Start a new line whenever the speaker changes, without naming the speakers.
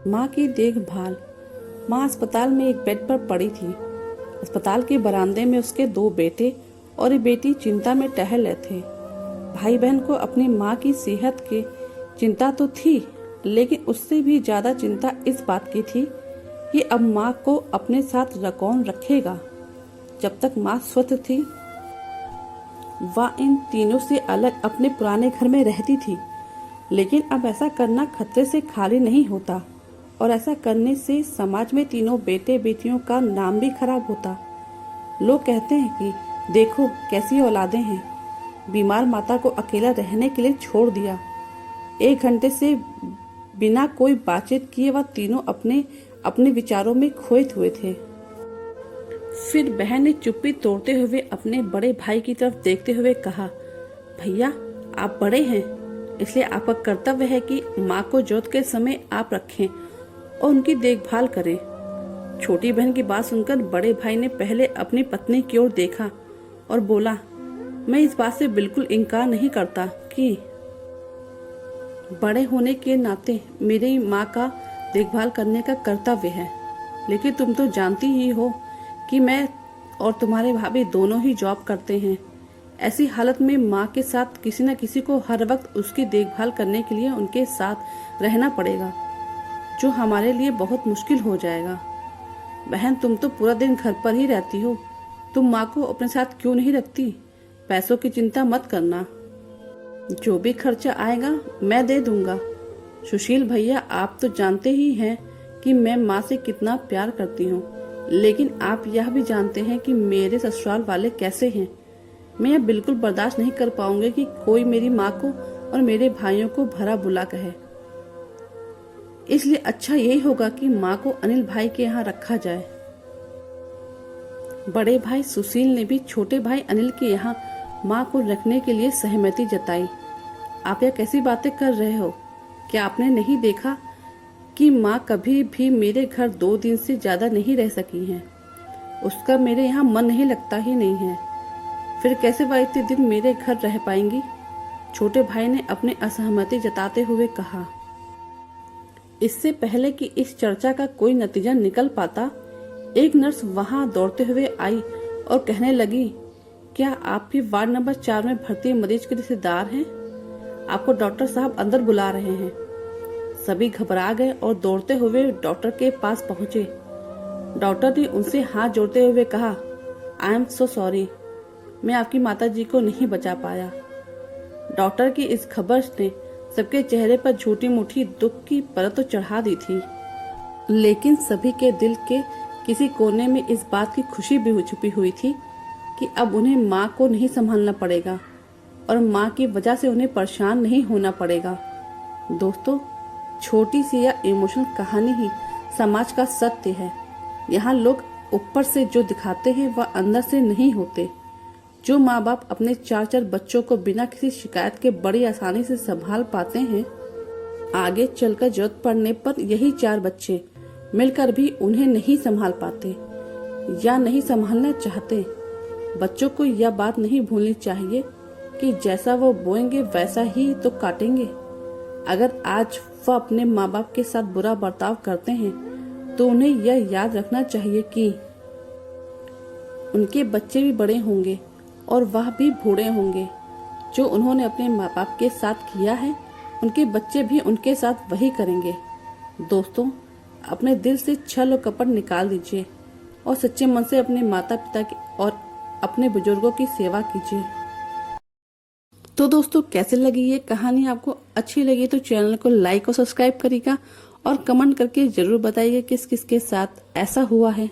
माँ की देखभाल। माँ अस्पताल में एक बेड पर पड़ी थी। अस्पताल के बरामदे में उसके 2 बेटे और एक बेटी चिंता में टहल रहे थे। भाई बहन को अपनी माँ की सेहत की चिंता तो थी, लेकिन उससे भी ज्यादा चिंता इस बात की थी कि अब माँ को अपने साथ कौन रखेगा। जब तक माँ स्वस्थ थी वह इन तीनों से अलग अपने पुराने घर में रहती थी, लेकिन अब ऐसा करना खतरे से खाली नहीं होता और ऐसा करने से समाज में तीनों बेटे बेटियों का नाम भी खराब होता। लोग कहते हैं कि देखो कैसी औलादें हैं, बीमार माता को अकेला रहने के लिए छोड़ दिया। 1 घंटे से बिना कोई बातचीत किए वह तीनों अपने अपने विचारों में खोए हुए थे। फिर बहन ने चुप्पी तोड़ते हुए अपने बड़े भाई की तरफ देखते हुए कहा, भैया आप बड़े हैं, इसलिए आपका कर्तव्य है कि माँ को जरूरत के समय आप रखें और उनकी देखभाल करें। छोटी बहन की बात सुनकर बड़े भाई ने पहले अपनी पत्नी की ओर देखा और बोला, मैं इस बात से बिल्कुल इनकार नहीं करता कि बड़े होने के नाते मेरी माँ का देखभाल करने का कर्तव्य है, लेकिन तुम तो जानती ही हो कि मैं और तुम्हारे भाभी दोनों ही जॉब करते हैं। ऐसी हालत में माँ के साथ किसी न किसी को हर वक्त उसकी देखभाल करने के लिए उनके साथ रहना पड़ेगा, जो हमारे लिए बहुत मुश्किल हो जाएगा। बहन तुम तो पूरा दिन घर पर ही रहती हो, तुम माँ को अपने साथ क्यों नहीं रखती? पैसों की चिंता मत करना, जो भी खर्चा आएगा मैं दे दूंगा। सुशील भैया आप तो जानते ही हैं कि मैं माँ से कितना प्यार करती हूँ, लेकिन आप यह भी जानते हैं कि मेरे ससुराल वाले कैसे हैं। मैं यह बिल्कुल बर्दाश्त नहीं कर पाऊंगी कि कोई मेरी माँ को और मेरे भाइयों को भला बुरा कहे। इसलिए अच्छा यही होगा कि माँ को अनिल भाई के यहाँ रखा जाए। बड़े भाई सुशील ने भी छोटे भाई अनिल के यहाँ माँ को रखने के लिए सहमति जताई। आप यह कैसी बातें कर रहे हो? क्या आपने नहीं देखा कि माँ कभी भी मेरे घर 2 दिन से ज्यादा नहीं रह सकी हैं? उसका मेरे यहाँ मन नहीं लगता ही नहीं है, फिर कैसे वह इतने दिन मेरे घर रह पाएंगी? छोटे भाई ने अपनी असहमति जताते हुए कहा। इससे पहले कि इस चर्चा का कोई नतीजा निकल पाता, एक नर्स वहां दौड़ते हुए आई और कहने लगी, क्या आप भी वार्ड नंबर 4 में भर्ती मरीज के रिश्तेदार हैं? आपको डॉक्टर साहब अंदर बुला रहे हैं। सभी घबरा गए और दौड़ते हुए डॉक्टर के पास पहुंचे। डॉक्टर ने उनसे हाथ जोड़ते हुए कहा, आई एम सो सॉरी, मैं आपकी माताजी को नहीं बचा पाया। डॉक्टर की इस खबर ने सबके चेहरे पर झूठी मूठी दुख की परत तो चढ़ा दी थी, लेकिन सभी के दिल के किसी कोने में इस बात की खुशी भी छुपी हुई थी कि अब उन्हें माँ को नहीं संभालना पड़ेगा और माँ की वजह से उन्हें परेशान नहीं होना पड़ेगा। दोस्तों, छोटी सी यह इमोशनल कहानी ही समाज का सत्य है। यहाँ लोग ऊपर से जो दिखाते हैं वह अंदर से नहीं होते। जो माँ बाप अपने 4-4 बच्चों को बिना किसी शिकायत के बड़ी आसानी से संभाल पाते हैं, आगे चलकर जरूरत पड़ने पर यही 4 बच्चे मिलकर भी उन्हें नहीं संभाल पाते या नहीं संभालना चाहते। बच्चों को यह बात नहीं भूलनी चाहिए कि जैसा वो बोएंगे वैसा ही तो काटेंगे। अगर आज वह अपने माँ बाप के साथ बुरा बर्ताव करते हैं तो उन्हें यह याद रखना चाहिए कि उनके बच्चे भी बड़े होंगे और वह भी बूढ़े होंगे। जो उन्होंने अपने माँ बाप के साथ किया है, उनके बच्चे भी उनके साथ वही करेंगे। दोस्तों, अपने दिल से छल और कपट निकाल दीजिए और सच्चे मन से अपने माता पिता की और अपने बुजुर्गों की सेवा कीजिए। तो दोस्तों, कैसे लगी ये कहानी? आपको अच्छी लगी तो चैनल को लाइक और सब्सक्राइब करिएगा और कमेंट करके जरूर बताइए किस किस के साथ ऐसा हुआ है।